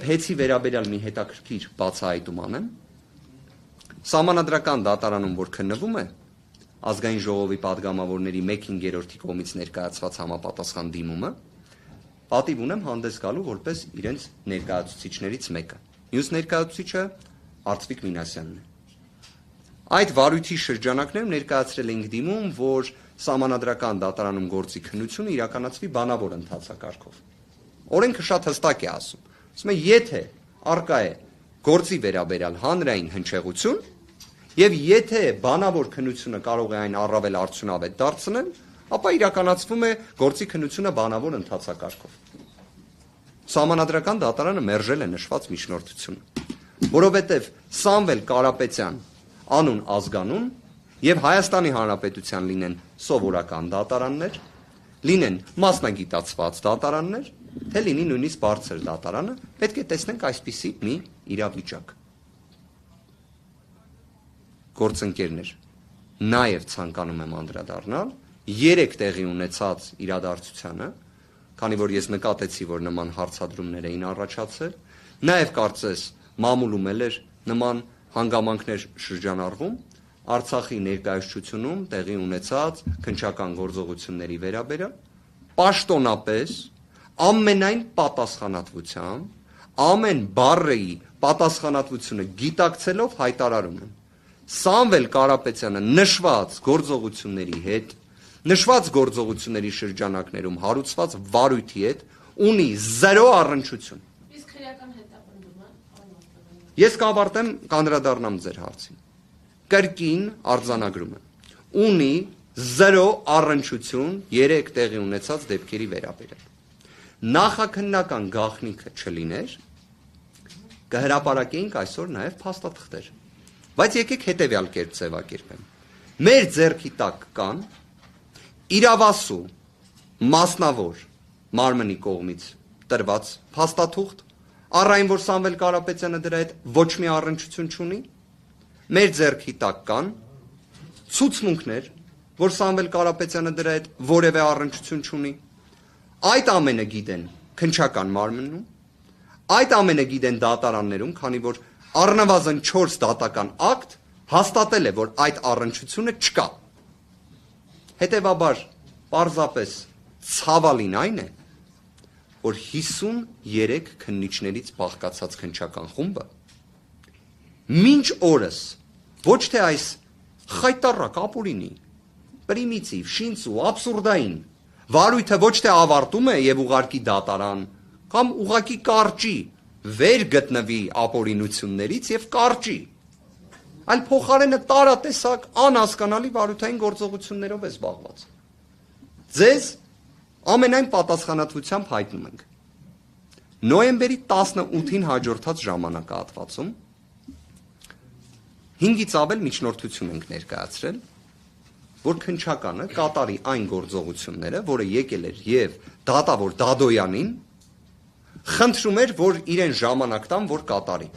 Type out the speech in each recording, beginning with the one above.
Հեցի վերաբերյալ մի հետաքրքիր բացահայտում անեմ։ Սահմանադրական դատարանում, որ քննվում է, ազգային ժողովի падգամավորների 1/5-ի կողմից ներկայացված համապատասխան դիմումը, պատիվ ունեմ հանդես գալու որպես իրենց ներկայացուցիչներից մեկը։ Մյուս ներկայացուցիչը Արծվիկ Մինասյանն է։ Այդ վարույթի շրջանակներում ներկայացրել ենք դիմում, որ սահմանադրական դատարանում գործի քննությունը իրականացվի բանավոր ընթացակարգով։ Օրենքը շատ հստակ է ասում։ Ասում է, եթե արկա է գործի վերաբերյալ հանրային հնչեղություն եւ եթե բանավոր քննությունը կարող է այն առավել արդյունավետ դարձնել, ապա իրականացվում է գործի քննությունը բանավոր ընթացակարգով։ Սահմանադրական դատարանը մերժել է նշված միջնորդությունը, որովհետեւ Սամվել Կարապետյան անուն ազգանուն եւ Հայաստանի Հանրապետության լինեն սովորական դատարաններ, լինեն մասնագիտացված դատարաններ, թե լինի նույնիսկ բարձր դատարանը, պետք է տեսնենք այսպիսի մի իրավիճակ։ Գործընկերներ, նաեւ ցանկանում եմ անդրադառնալ 3 տեղի ունեցած իրադարձությանը, քանի որ ես նկատեցի, որ նման հարցադրումներ էին առաջացել, նաեւ կարծես մամուլում էր նման հանգամանքներ շրջանառվում Արցախի ներկայացությունում տեղի ունեցած քննչական գործողությունների վերաբերյալ, պաշտոնապես ամենայն պատասխանատվությամբ ամեն բառի պատասխանատվությունը գիտակցելով հայտարարում եմ Սամվել Կարապետյանը նշված գործողությունների հետ, նշված գործողությունների շրջանակներում հարուցված վարույթի հետ ունի 0 առնչություն։ Իսկ քրեական հետապնդումը Ես կավարտեմ, կանդրադառնամ ձեր հարցին։ Կրկին արձանագրում եմ ունի 0 առնչություն 3 տեղի ունեցած դեպքերի վերաբերյալ։ Նախաքննական գաղտնիքը չլիներ, կհրապարակեինք այսօր նաև փաստաթղթեր։ Բայց եկեք հետևյալ կերպ ձևակերպեմ։ Մեր ձեռքի տակ կան իրավասու մասնավոր մարմնի կողմից տրված փաստաթուղթ, առ այն որ Սամվել Կարապետյանը դրա հետ ոչ մի առնչություն չունի։ Մեր ձեռքի տակ կան ցուցմունքներ, որ Սամվել Կարապետյանը դրա հետ որևէ առնչություն չունի։ Այդ ամենը գիտեն քննչական մարմնում, այդ ամենը գիտեն դատարաններում, քանի որ առնվազն 4 դատական ակտ հաստատել է, որ այդ առնչությունը չկա։ Հետևաբար, պարզապես ցավալին այն է, որ 53 քննիչներից բաղկացած քննչական խումբը մինչ օրս ոչ թե այս խայտառակ ապուրինի, պրիմիտիվ, շինծու, աբսուրդային վարույթը ոչ թե ավարտում է եւ ուղարկի դատարան, կամ ուղակի կարճի, վեր գտնվի ապօրինություններից եւ կարճի, այլ փոխարենը տարատեսակ անհասկանալի վարույթային գործողություններով է զբաղված։ Ձեզ ամենայն պատասխանատվությամբ հայտնում ենք։ Նոյեմբերի 18-ին հաջորդած ժամանակահատվածում 5-ից ավել միջնորդություն ենք ներկայացրել, որ քննչականը կատարի այն գործողությունները, որը եկել էր եւ դատավոր Դադոյանին խնդրում էր, որ իրեն ժամանակ տան, որ կատարի։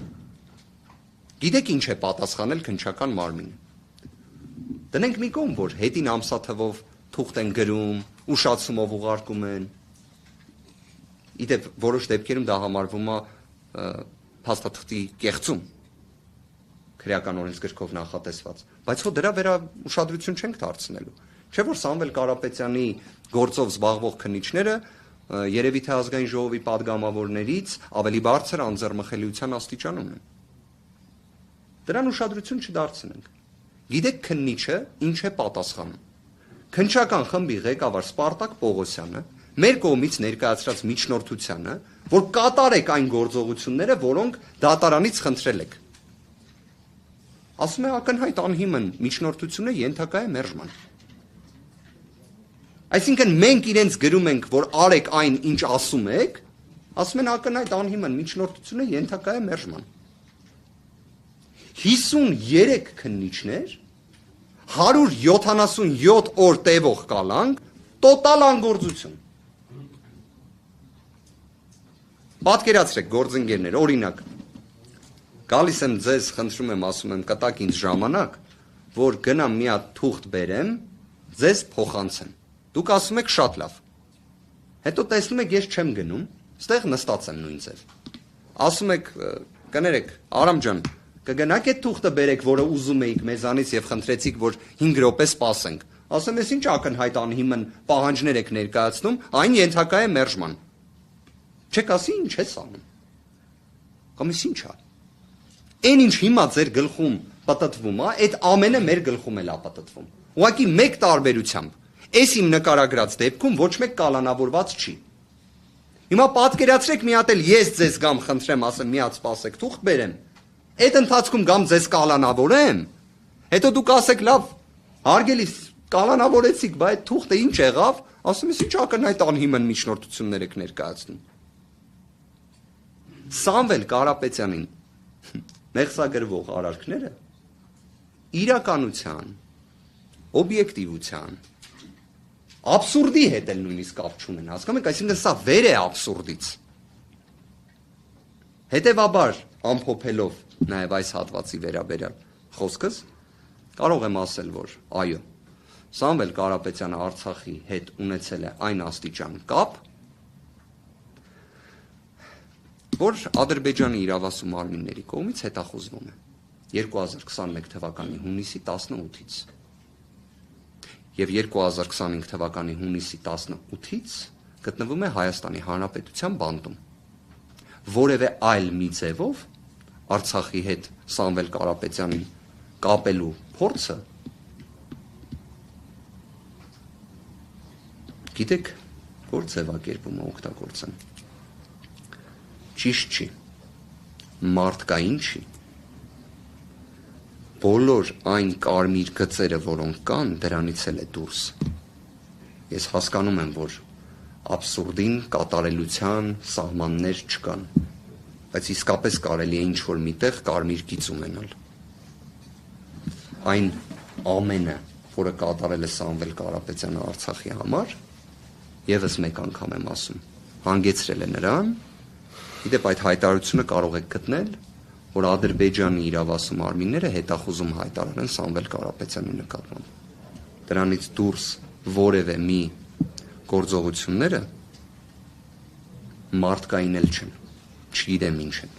Գիտեք ինչ է պատասխանել քննչական մարմինը։ Դնենք մի կողմ, որ հետին ամսաթվով թուղթ են գրում, ուշացումով ուղարկում են։ Իդեպ որոշ դեպքերում դա համարվում է փաստաթղթի կեղծում, քրեական օրենսգրքով նախատեսված, բայց հո դրա վերաուշադրություն չենք դարձնելու։ Չէ՞ որ Սամվել Կարապետյանի գործով զբաղվող քննիչները երևի թե ազգային ժողովի падգամավորներից ավելի բարձր անձեռմխելիության աստիճանում են։ Դրան ուշադրություն չդարձնենք։ Գիտեք քննիչը ինչ է պատասխանում։ Քննչական խմբի ղեկավար Սպարտակ Պողոսյանը մեր կողմից ներկայացրած միջնորդությանը, որ կատարեք այն գործողությունները, որոնք դատարանից խնդրել եք։ Ասում է ակնհայտ անհիմն միջնորդությունը ենթակա է մերժման։ Այսինքն մենք իրենց գրում ենք, որ արեք այն, ինչ ասում եք, ասում են ակնհայտ անհիմն միջնորդությունը ենթակա է մերժման։ 53 քննիչներ, 177 օր տևող կալանք, տոտալ անգործություն։ Պատկերացրեք գործընկերներ, օրինակ, գալիս եմ ձեզ, խնդրում եմ, ասում եմ, կտակ ինձ ժամանակ, որ գնամ մի հատ թուղթ բերեմ, ձեզ փոխանցեմ։ Դուք ասում եք շատ լավ։ Հետո տեսնում եք ես չեմ գնում, ստեղ նստած եմ նույն ձև։ ասում եք, կներեք, Արամ ջան, կգնաք այդ թուղթը բերեք, որը ուզում էիք մեզանից եւ խնդրեցիք, որ 5 րոպե սպասենք։ Ասեմ, ես ինչ ակնհայտ անհիմն պահանջներ եք ներկայացնում, այն ենթակա է մերժման։ Չեք ասի ինչ ես անում։ Կամ ինչ է։ Այն ինչ հիմա ձեր գլխում պատտվում է, այդ ամենը մեր գլխում էլ է պատտվում։ Ուղղակի մեկ տարբերությամբ, այս իմ նկարագրած դեպքում ոչ մեկ կալանավորված չի։ Հիմա պատկերացրեք մի հատ էլ ես ձեզ գամ խնդրեմ, ասեմ, մի հատ սպասեք, թուղթ բերեմ։ Այդ ընթացքում գամ ձեզ կալանավորեմ, հետո դուք ասեք, լավ, հարգելիս, կալանավորեցիք, բայց այդ թուղթը ինչ եղավ, ասում ես ինչ ակնհայտ անհիմն միջնորդություններ եք ներկայացնում։ Սամվել Կարապետյանին մեղսագրվող արարքները իրականության, օբյեկտիվության, աբսուրդի հետ էլ նույնիսկ կապ չունեն, հասկանում եք, այսինքն սա վեր է աբսուրդից։ Հետևաբար, ամփոփելով նաև այս հատվածի վերաբերյալ խոսքս, կարող եմ ասել, որ այո, Սամվել Կարապետյանը Արցախի հետ ունեցել է այն աստիճան կապ, որ Ադրբեջանի իրավասու մարմինների կողմից հետախուզվում է 2021 թվականի հունիսի 18-ից եւ 2025 թվականի հունիսի 18-ից գտնվում է Հայաստանի Հանրապետության բանտում։ Որևէ այլ մի ձևով Արցախի հետ Սամվել Կարապետյանին կապելու փորձը գիտեք, որ ձևակերպում է օգտագործեն։ Ճիշտ չի, մարդկային չի։ Բոլոր այն կարմիր գծերը, որոնք կան, դրանից էլ է դուրս։ Ես հասկանում եմ, որ աբսուրդին, կատարելության սահմաններ չկան, բայց իսկապես կարելի է ինչ-որ միտեղ կարմիր գիծ ունենալ։ Այն ամենը, որը կատարել է Սամվել Կարապետյանը Արցախի համար, եւս մեկ անգամ եմ ասում, հանգեցրել է նրան, գիտեք այդ հայտարարությունը կարող եք գտնել, որ Ադրբեջանի իրավասու մարմինները հետախուզում հայտարարեն Սամվել Կարապետյանի նկատմամբ։ Դրանից դուրս որևէ մի գործողությունները մարդկային էլ չեն, չգիտեմ ինչ են։